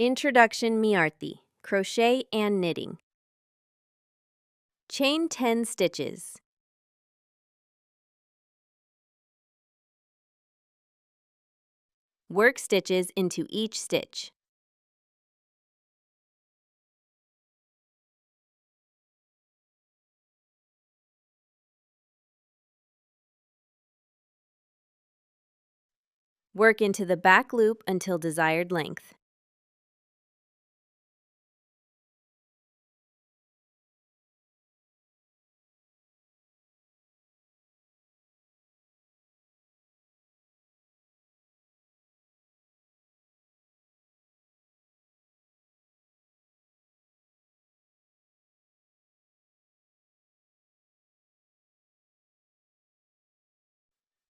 Introduction Miarti, Crochet and Knitting. Chain 10 stitches. Work stitches into each stitch. Work into the back loop until desired length.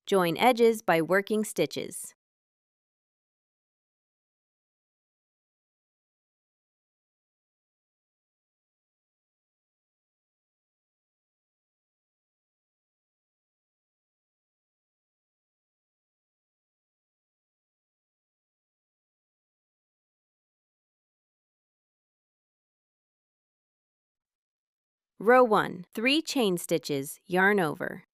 Join edges by working stitches. Row 1, 3 chain stitches, yarn over.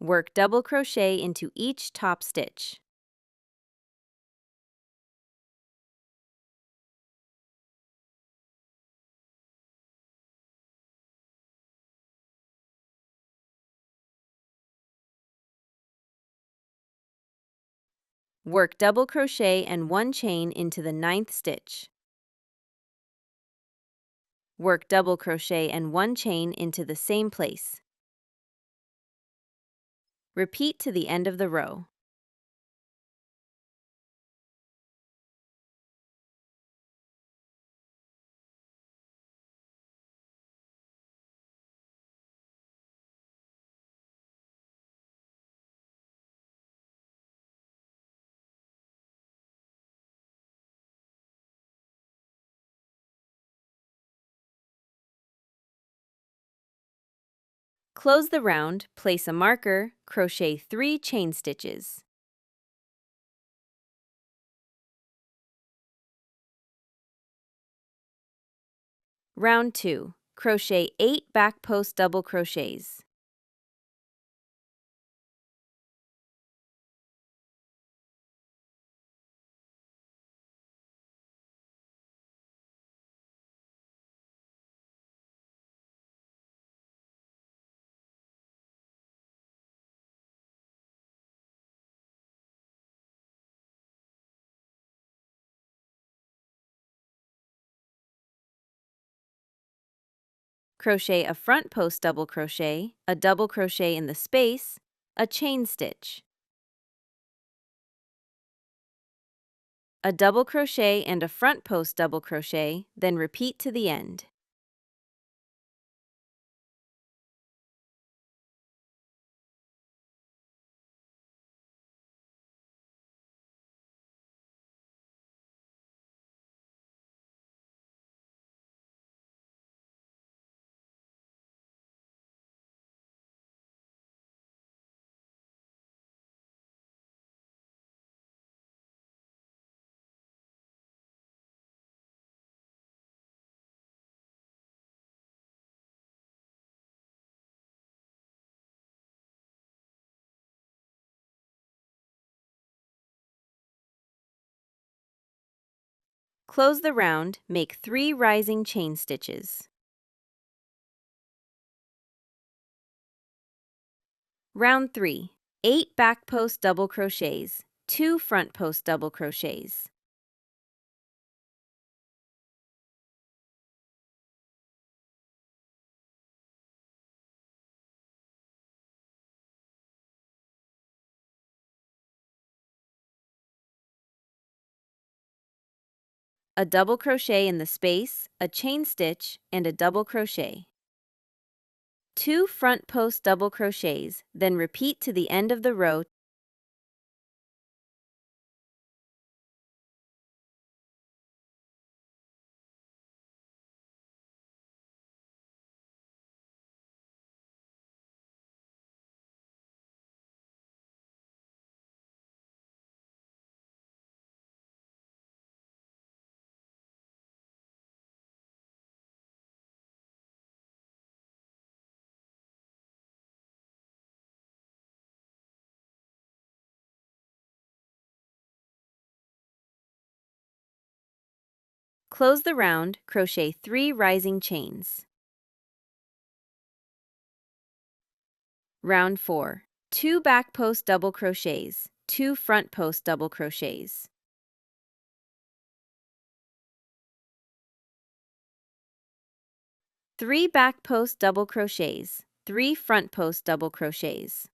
Work double crochet into each top stitch. Work double crochet and 1 chain into the 9th stitch. Work double crochet and 1 chain into the same place. Repeat to the end of the row. Close the round, place a marker, crochet 3 chain stitches. Round 2, crochet 8 back post double crochets. Crochet a front post double crochet, a double crochet in the space, a chain stitch. A double crochet and a front post double crochet, then repeat to the end. Close the round, make 3 rising chain stitches. Round 3, 8 back post double crochets, 2 front post double crochets. A double crochet in the space, a chain stitch, and a double crochet. 2 front post double crochets, then repeat to the end of the row. close the round, crochet 3 rising chains. Round 4. 2 back post double crochets, 2 front post double crochets. 3 back post double crochets, 3 front post double crochets.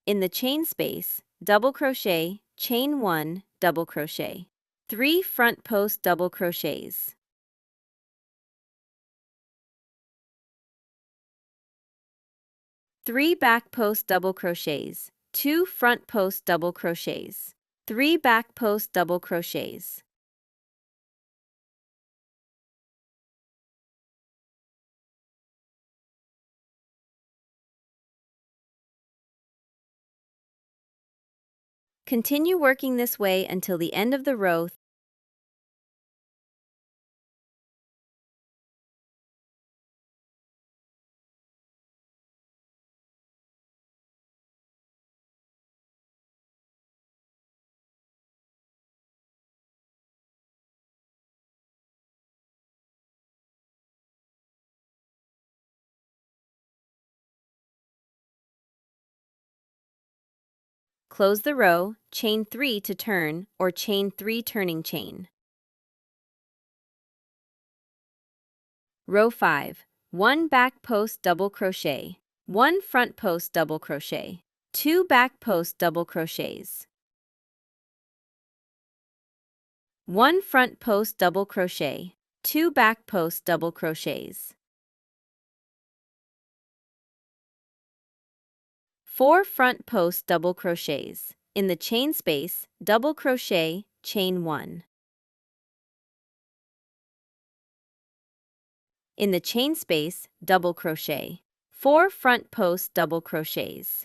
In the chain space, double crochet, chain 1, double crochet. 3 front post double crochets. 3 back post double crochets, 2 front post double crochets. 3 back post double crochets. Continue working this way until the end of the row. Close the row, chain 3 to turn, or chain 3 turning chain. Row 5. 1 back post double crochet, 1 front post double crochet, 2 back post double crochets. 1 front post double crochet, 2 back post double crochets. 4 front post double crochets. In the chain space, double crochet, chain 1. In the chain space, double crochet. 4 front post double crochets.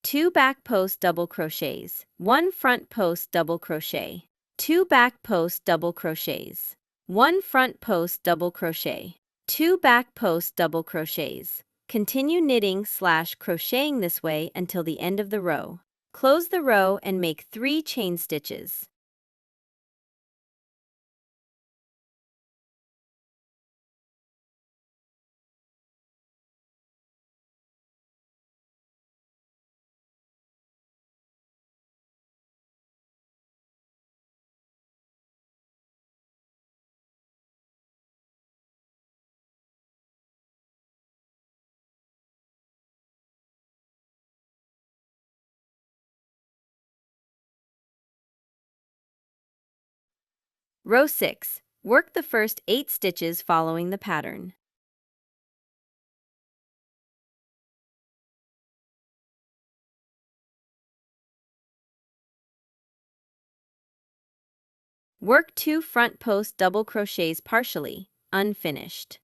2 back post double crochets. 1 front post double crochet. 2 back post double crochets. 1 front post double crochet. 2 back post double crochets. Continue knitting/crocheting this way until the end of the row. Close the row and make 3 chain stitches. Row 6. Work the first 8 stitches following the pattern. Work 2 front post double crochets partially, unfinished.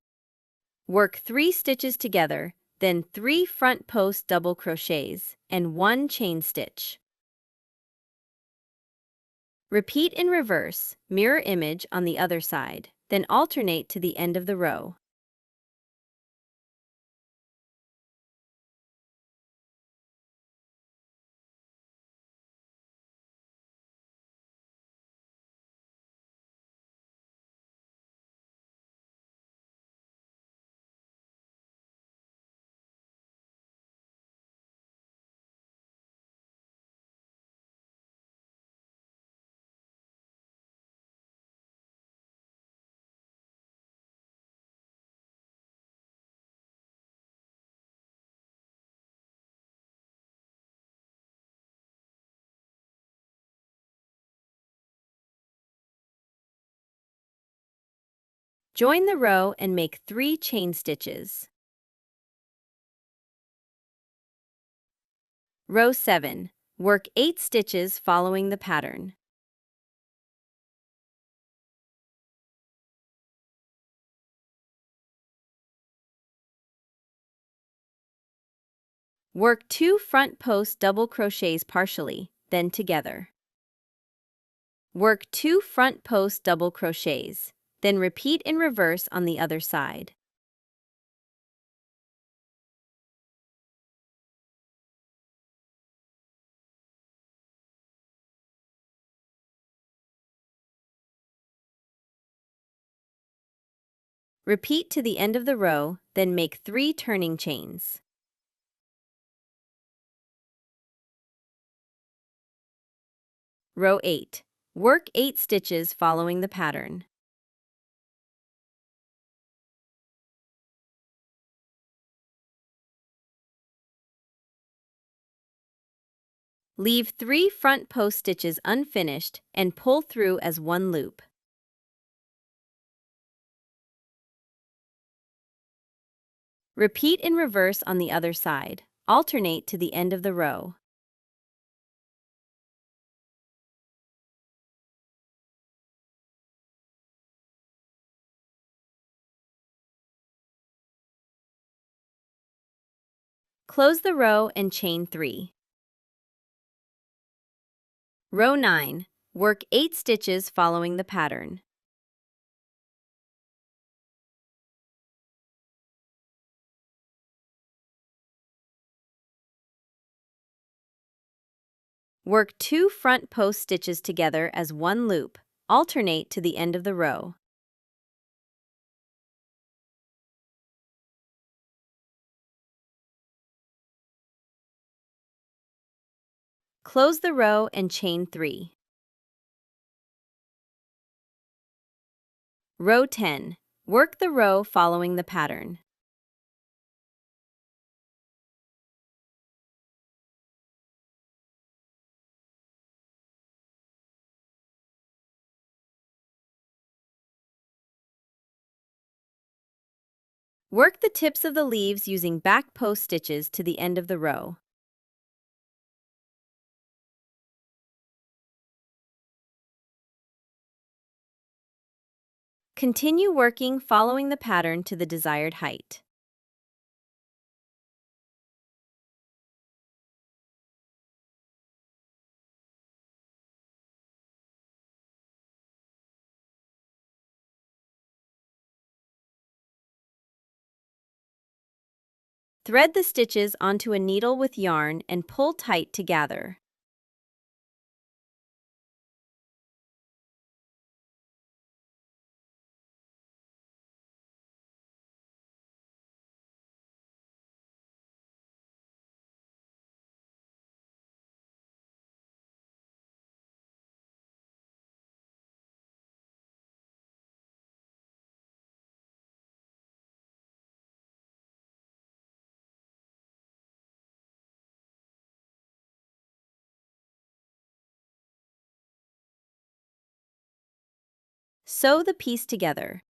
Work 3 stitches together, then 3 front post double crochets and 1 chain stitch. Repeat in reverse, mirror image on the other side, then alternate to the end of the row. Join the row and make 3 chain stitches. Row 7. Work 8 stitches following the pattern. Work 2 front post double crochets partially, then together. Work 2 front post double crochets, then repeat in reverse on the other side. Repeat to the end of the row, then make 3 turning chains. Row 8. Work 8 stitches following the pattern. Leave 3 front post stitches unfinished and pull through as one loop. Repeat in reverse on the other side. Alternate to the end of the row. Close the row and chain 3. Row 9. Work 8 stitches following the pattern. Work 2 front post stitches together as one loop. Alternate to the end of the row. Close the row and chain 3. Row 10. Work the row following the pattern. Work the tips of the leaves using back post stitches to the end of the row. Continue working following the pattern to the desired height. Thread the stitches onto a needle with yarn and pull tight to gather. Sew the piece together.